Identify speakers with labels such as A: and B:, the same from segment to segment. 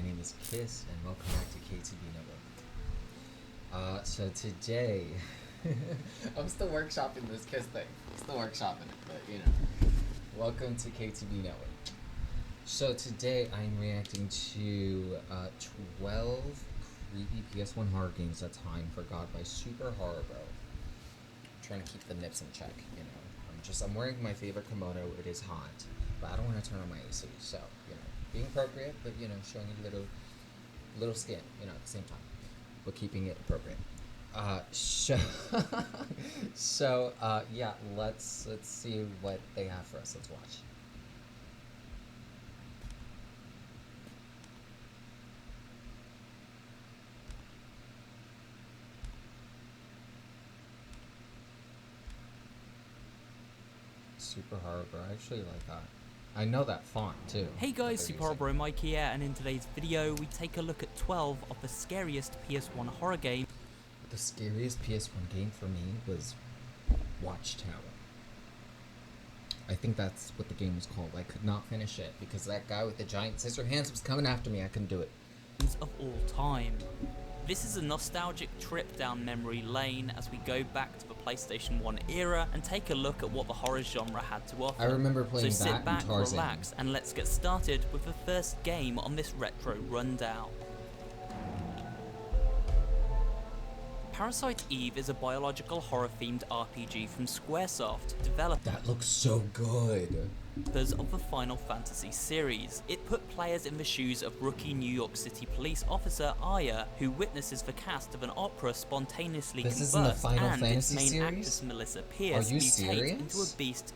A: name is Kiss, and welcome back to KTB Network. So today, I'm still workshopping this Kiss thing. Still workshopping it, but you know. Welcome to KTB Network. So today, I'm reacting to 12 creepy PS1 horror games that time forgot by Super Horror Bro. I'm trying to keep the nips in check, you know. I'm wearing my favorite kimono. It is hot, but I don't want to turn on my AC, so you know. Being appropriate, but you know, showing a little skin, you know, at the same time, but keeping it appropriate. Yeah, let's see what they have for us. Let's watch. Super Horror Bro, I actually like that. I know that font too.
B: Hey guys, Super Horror Bro Mike here, and in today's video we take a look at 12 of the scariest PS1 horror games.
A: The scariest PS1 game for me was Watchtower. I think that's what the game was called. I could not finish it because that guy with the giant scissor hands was coming after me. I couldn't do it.
B: Of all time. This is a nostalgic trip down memory lane as we go back to the PlayStation 1 era and take a look at what the horror genre had to offer.
A: I remember playing
B: so
A: that
B: sit back,
A: and Tarzan.
B: relax, and let's get started with the first game on this retro rundown. Parasite Eve is a biological horror-themed RPG from Squaresoft,
A: That looks so good.
B: developers of the Final Fantasy series. It put players in the shoes of rookie New York City police officer Aya, who witnesses the cast of an opera spontaneously combust, and its main actress Melissa Pierce mutate into a beast.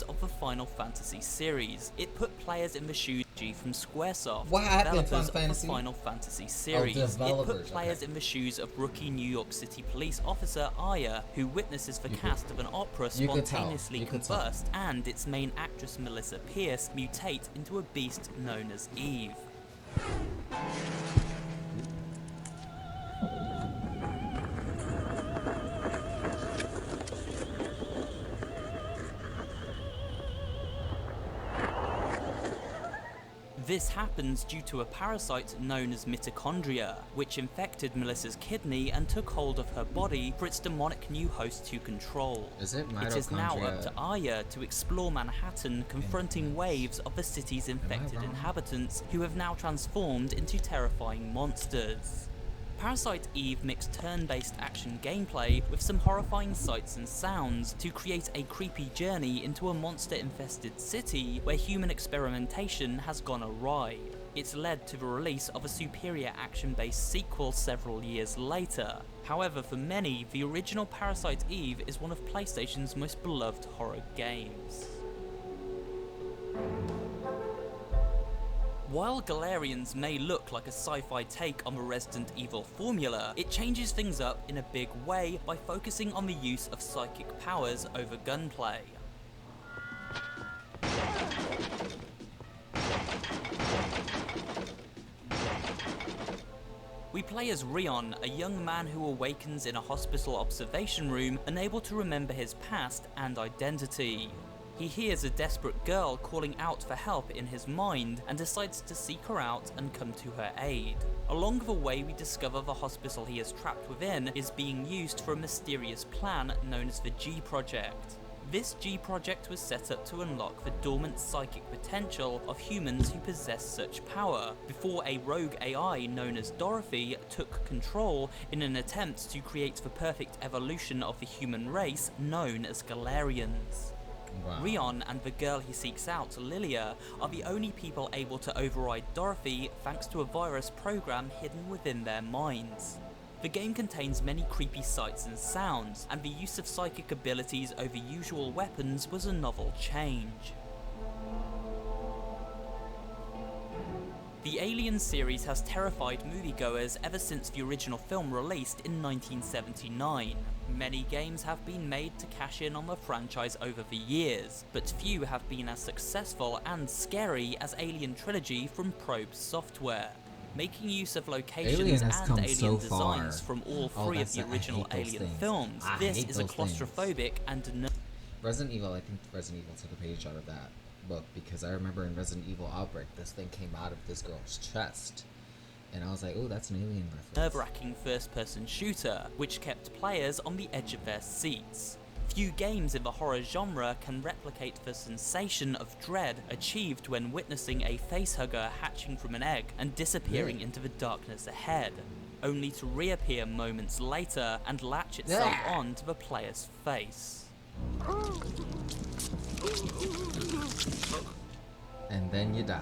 B: Of the Final Fantasy series. It put players in the shoes from Squaresoft, developers of the Final Fantasy series. It put players in the shoes of rookie New York City police officer Aya, who witnesses the cast of an opera spontaneously combust, and its main actress Melissa Pierce mutate into a beast known as Eve. This happens due to a parasite known as mitochondria, which infected Melissa's kidney and took hold of her body for its demonic new host to control.
A: Is it mitochondria?
B: It is now up to Aya to explore Manhattan, confronting waves of the city's infected inhabitants, who have now transformed into terrifying monsters. Parasite Eve mixed turn-based action gameplay with some horrifying sights and sounds to create a creepy journey into a monster-infested city where human experimentation has gone awry. It's led to the release of a superior action-based sequel several years later. However, for many, the original Parasite Eve is one of PlayStation's most beloved horror games. While Galarians may look like a sci-fi take on the Resident Evil formula, it changes things up in a big way by focusing on the use of psychic powers over gunplay. We play as Rion, a young man who awakens in a hospital observation room, unable to remember his past and identity. He hears a desperate girl calling out for help in his mind and decides to seek her out and come to her aid. Along the way, we discover the hospital he is trapped within is being used for a mysterious plan known as the G Project. This G Project was set up to unlock the dormant psychic potential of humans who possess such power, before a rogue AI known as Dorothy took control in an attempt to create the perfect evolution of the human race known as Galarians.
A: Wow.
B: Rion and the girl he seeks out, Lilia, are the only people able to override Dorothy thanks to a virus program hidden within their minds. The game contains many creepy sights and sounds, and the use of psychic abilities over usual weapons was a novel change. The Alien series has terrified moviegoers ever since the original film released in 1979. Many games have been made to cash in on the franchise over the years, but few have been as successful and scary as Alien Trilogy from Probe Software. Making use of locations and alien designs from all three of the original Alien films, this is a claustrophobic and
A: Resident Evil, I think Resident Evil took a page out of that book, because I remember in Resident Evil Outbreak, this thing came out of this girl's chest. And I was like, oh, that's an Alien reference.
B: Nerve-wracking first-person shooter, which kept players on the edge of their seats. Few games in the horror genre can replicate the sensation of dread achieved when witnessing a facehugger hatching from an egg and disappearing into the darkness ahead, only to reappear moments later and latch itself on to the player's face.
A: And then you die.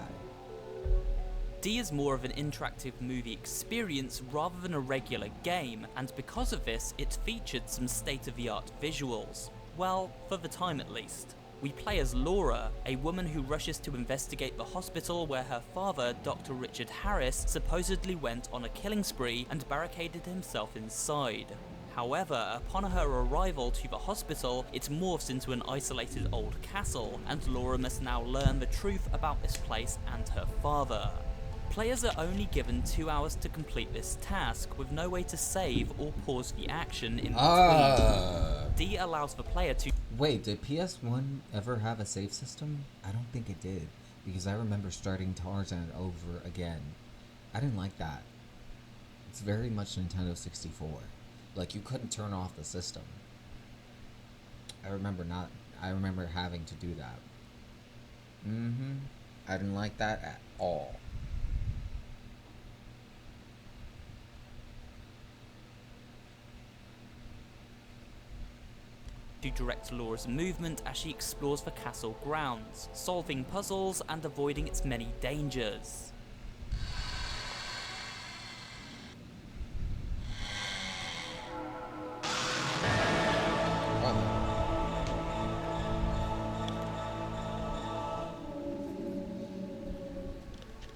B: D is more of an interactive movie experience rather than a regular game, and because of this, it featured some state-of-the-art visuals. Well, for the time at least. We play as Laura, a woman who rushes to investigate the hospital where her father, Dr. Richard Harris, supposedly went on a killing spree and barricaded himself inside. However, upon her arrival to the hospital, it morphs into an isolated old castle, and Laura must now learn the truth about this place and her father. Players are only given 2 hours to complete this task, with no way to save or pause the action in between. D allows the player to...
A: Wait, did PS1 ever have a save system? I don't think it did, because I remember starting Tarzan over again. I didn't like that. It's very much Nintendo 64. Like, you couldn't turn off the system. I remember having to do that. I didn't like that at all.
B: To direct Laura's movement as she explores the castle grounds, solving puzzles and avoiding its many dangers.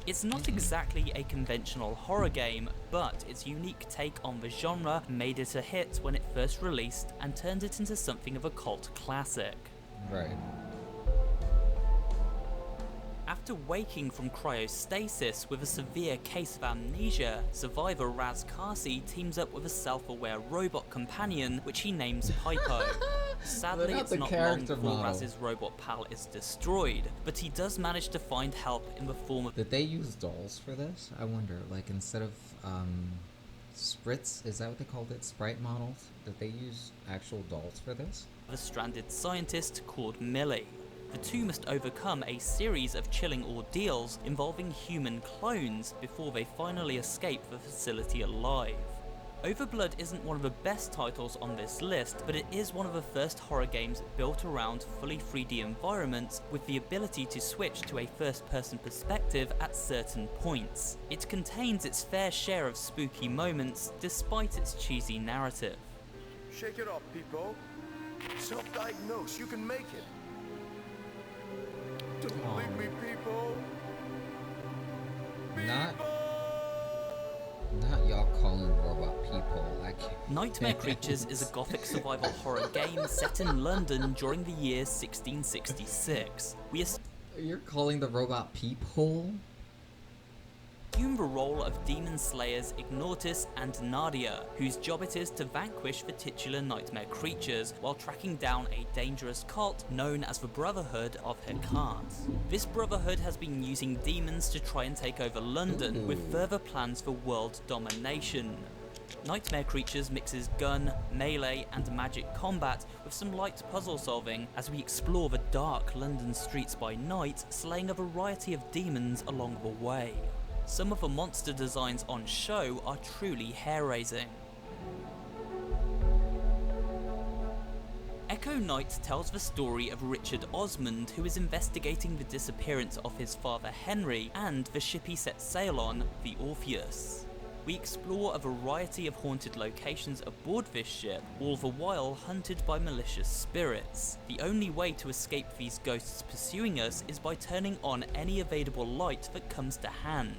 B: It's not exactly a conventional horror game, but its unique take on the genre made it a hit when it first released and turned it into something of a cult classic.
A: Right.
B: After waking from cryostasis with a severe case of amnesia, survivor Raz Kasi teams up with a self-aware robot companion which he names Pipo. Sadly, it's not long before Raz's robot pal is destroyed, but he does manage to find help in the form of...
A: Did they use dolls for this? I wonder, like instead of Spritz, is that what they called it? Sprite models? Did they use actual dolls for this?
B: ...a stranded scientist called Millie. The two must overcome a series of chilling ordeals involving human clones before they finally escape the facility alive. Overblood isn't one of the best titles on this list, but it is one of the first horror games built around fully 3D environments with the ability to switch to a first-person perspective at certain points. It contains its fair share of spooky moments, despite its cheesy narrative.
C: Shake it up, people. Self-diagnose, you can make it. Don't leave me, people.
A: Not y'all calling robot people. I can't.
B: Nightmare Creatures is a gothic survival horror game set in London during the year 1666.
A: You're calling the robot peephole?
B: Assume the role of demon slayers Ignortus and Nadia, whose job it is to vanquish the titular nightmare creatures while tracking down a dangerous cult known as the Brotherhood of Hecate. This brotherhood has been using demons to try and take over London, with further plans for world domination. Nightmare Creatures mixes gun, melee and magic combat with some light puzzle solving as we explore the dark London streets by night, slaying a variety of demons along the way. Some of the monster designs on show are truly hair-raising. Echo Knight tells the story of Richard Osmond, who is investigating the disappearance of his father Henry and the ship he set sail on, the Orpheus. We explore a variety of haunted locations aboard this ship, all the while hunted by malicious spirits. The only way to escape these ghosts pursuing us is by turning on any available light that comes to hand.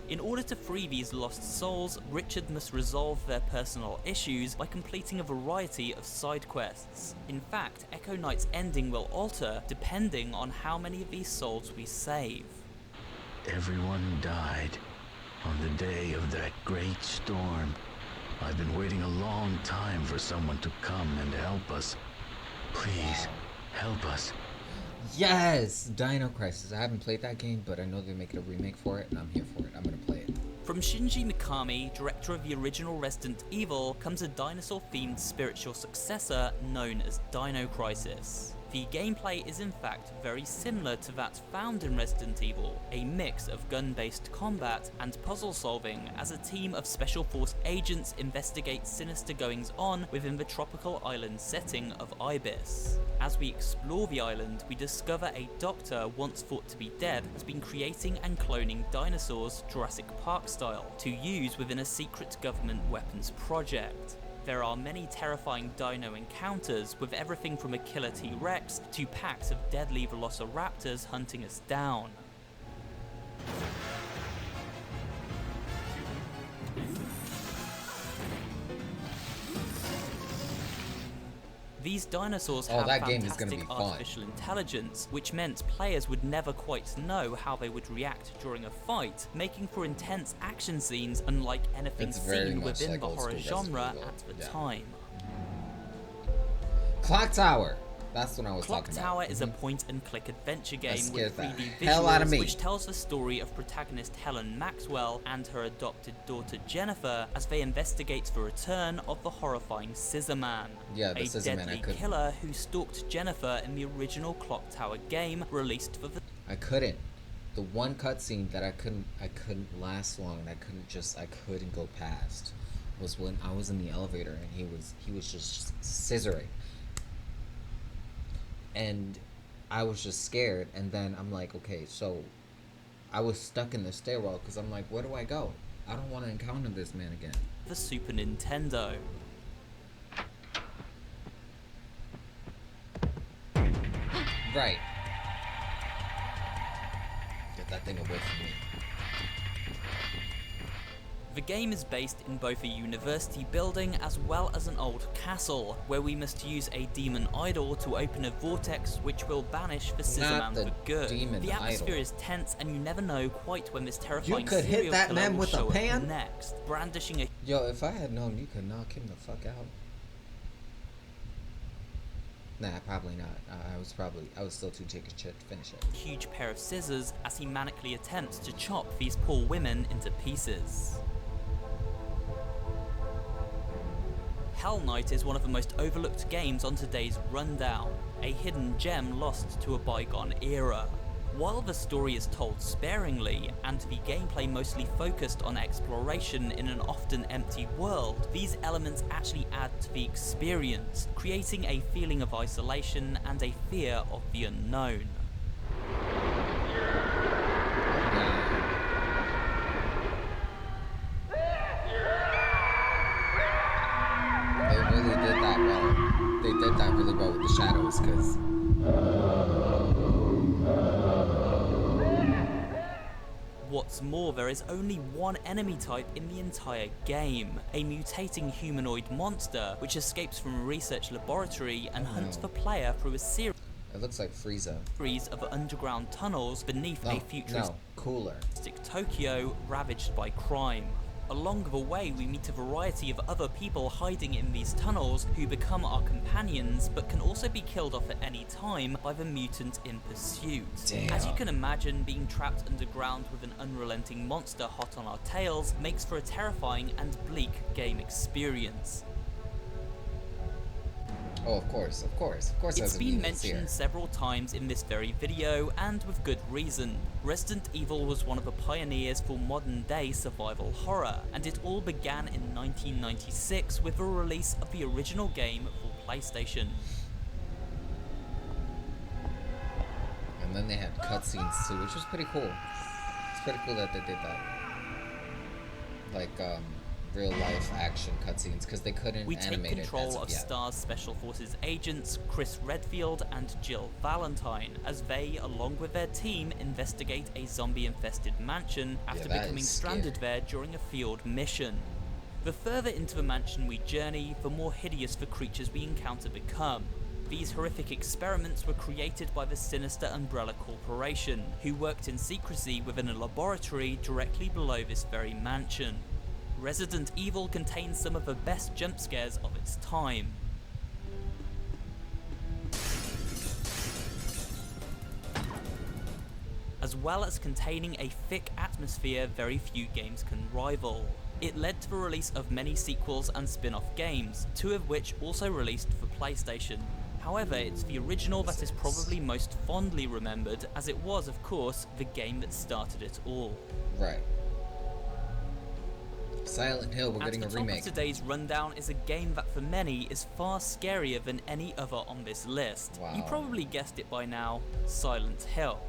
B: In order to free these lost souls, Richard must resolve their personal issues by completing a variety of side quests. In fact, Echo Knight's ending will alter depending on how many of these souls we save.
D: Everyone died on the day of that great storm. I've been waiting a long time for someone to come and help us. Please, help us.
A: Yes! Dino Crisis. I haven't played that game, but I know they're making a remake for it, and I'm here for it. I'm gonna play it.
B: From Shinji Mikami, director of the original Resident Evil, comes a dinosaur-themed spiritual successor known as Dino Crisis. The gameplay is in fact very similar to that found in Resident Evil, a mix of gun-based combat and puzzle solving as a team of Special Force agents investigate sinister goings-on within the tropical island setting of Ibis. As we explore the island, we discover a doctor once thought to be dead has been creating and cloning dinosaurs Jurassic Park style to use within a secret government weapons project. There are many terrifying dino encounters, with everything from a killer T-Rex to packs of deadly velociraptors hunting us down. These dinosaurs have fantastic artificial intelligence, which meant players would never quite know how they would react during a fight, making for intense action scenes unlike anything seen within the horror genre at the time.
A: CLOCKTOWER! That's what I was talking about.
B: CLOCKTOWER is a point-and-click adventure game with 3D
A: hell out of
B: visuals,
A: me.
B: which tells the story of protagonist Helen Maxwell and her adopted daughter Jennifer as they investigate the return of the horrifying Scissor Man, a deadly killer who stalked Jennifer in the original CLOCKTOWER game released for the...
A: I couldn't. The one cutscene that I couldn't last long and I couldn't go past was when I was in the elevator and he was just scissoring. And I was just scared, and then I'm like, okay, so I was stuck in the stairwell because I'm like, where do I go? I don't want to encounter this man again.
B: The Super Nintendo.
A: Right. Get that thing away from me.
B: The game is based in both a university building as well as an old castle, where we must use a demon idol to open a vortex which will banish the Scissor Man for good. The atmosphere is tense and you never know quite when this terrifying serial killer will show up next, brandishing a...
A: Yo, if I had known you could knock him the fuck out. Nah, probably not. I was still too chicken shit to finish it.
B: Huge pair of scissors as he manically attempts to chop these poor women into pieces. Hell Knight is one of the most overlooked games on today's rundown, a hidden gem lost to a bygone era. While the story is told sparingly, and the gameplay mostly focused on exploration in an often empty world, these elements actually add to the experience, creating a feeling of isolation and a fear of the unknown.
A: They did that really well with the shadows, because...
B: What's more, there is only one enemy type in the entire game, a mutating humanoid monster which escapes from a research laboratory and hunts the player through a series
A: It looks like Frieza.
B: Of underground tunnels beneath a futuristic Tokyo ravaged by crime. Along the way, we meet a variety of other people hiding in these tunnels who become our companions, but can also be killed off at any time by the mutant in pursuit.
A: Damn.
B: As you can imagine, being trapped underground with an unrelenting monster hot on our tails makes for a terrifying and bleak game experience.
A: Oh, of course.
B: It's been mentioned several times in this very video, and with good reason. Resident Evil was one of the pioneers for modern-day survival horror, and it all began in 1996 with the release of the original game for PlayStation.
A: And then they had cutscenes too, which was pretty cool. It's pretty cool that they did that. Like, real-life action cutscenes, because they couldn't animate it.
B: We take control of STAR's Special Forces agents Chris Redfield and Jill Valentine as they, along with their team, investigate a zombie-infested mansion after becoming stranded there during a field mission. The further into the mansion we journey, the more hideous the creatures we encounter become. These horrific experiments were created by the sinister Umbrella Corporation, who worked in secrecy within a laboratory directly below this very mansion. Resident Evil contains some of the best jump scares of its time. As as well as containing a thick atmosphere very few games can rival. It led to the release of many sequels and spin-off games, 2 of which also released for PlayStation. However, it's the original that is probably most fondly remembered, as it was, of course, the game that started it all.
A: Right. Silent Hill, we're getting a remake.
B: At the top of today's rundown is a game that for many is far scarier than any other on this list.
A: Wow.
B: You probably guessed it by now, Silent Hill.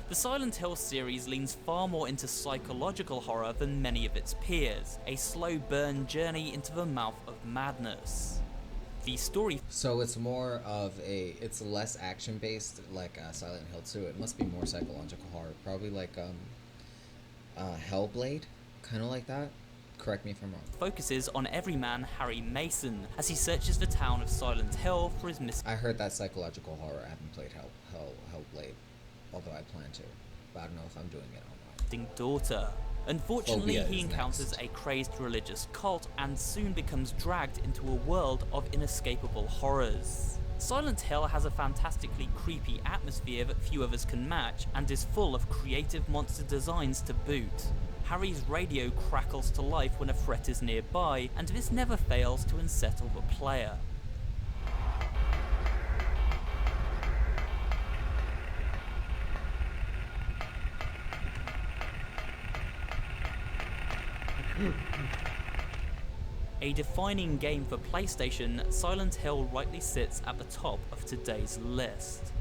B: The Silent Hill series leans far more into psychological horror than many of its peers, a slow burn journey into the mouth of madness. The story...
A: So it's more of it's less action based like Silent Hill 2. It must be more psychological horror, probably like Hellblade, kind of like that. Correct me if I'm wrong.
B: Focuses on everyman Harry Mason as he searches the town of Silent Hill for his missing...
A: I heard that psychological horror. I haven't played Hellblade, although I plan to, but I don't know if I'm doing it online.
B: ...daughter. Unfortunately,
A: Phobia
B: he encounters a crazed religious cult and soon becomes dragged into a world of inescapable horrors. Silent Hill has a fantastically creepy atmosphere that few others can match, and is full of creative monster designs to boot. Harry's radio crackles to life when a threat is nearby, and this never fails to unsettle the player. A defining game for PlayStation, Silent Hill rightly sits at the top of today's list.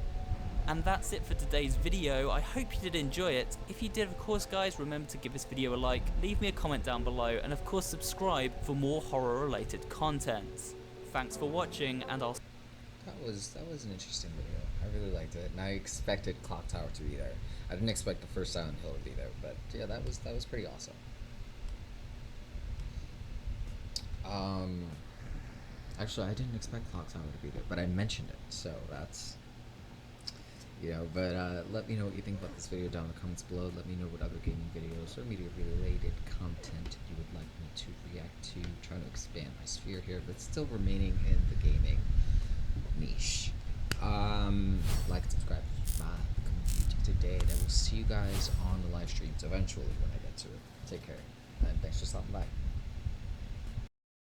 B: And that's it for today's video. I hope you did enjoy it. If you did, of course guys, remember to give this video a like, leave me a comment down below, and of course subscribe for more horror related content. Thanks for watching, and I'll...
A: That was an interesting video. I really liked it, and I expected CLOCKTOWER to be there. I didn't expect the first Silent Hill to be there, but yeah, that was pretty awesome. Actually, I didn't expect CLOCKTOWER to be there, but I mentioned it, so that's... You know, but let me know what you think about this video down in the comments below. Let me know what other gaming videos or media-related content you would like me to react to. Trying to expand my sphere here, but still remaining in the gaming niche. Like and subscribe to my community today, and I will see you guys on the live streams eventually when I get to it. Take care, and thanks for stopping by.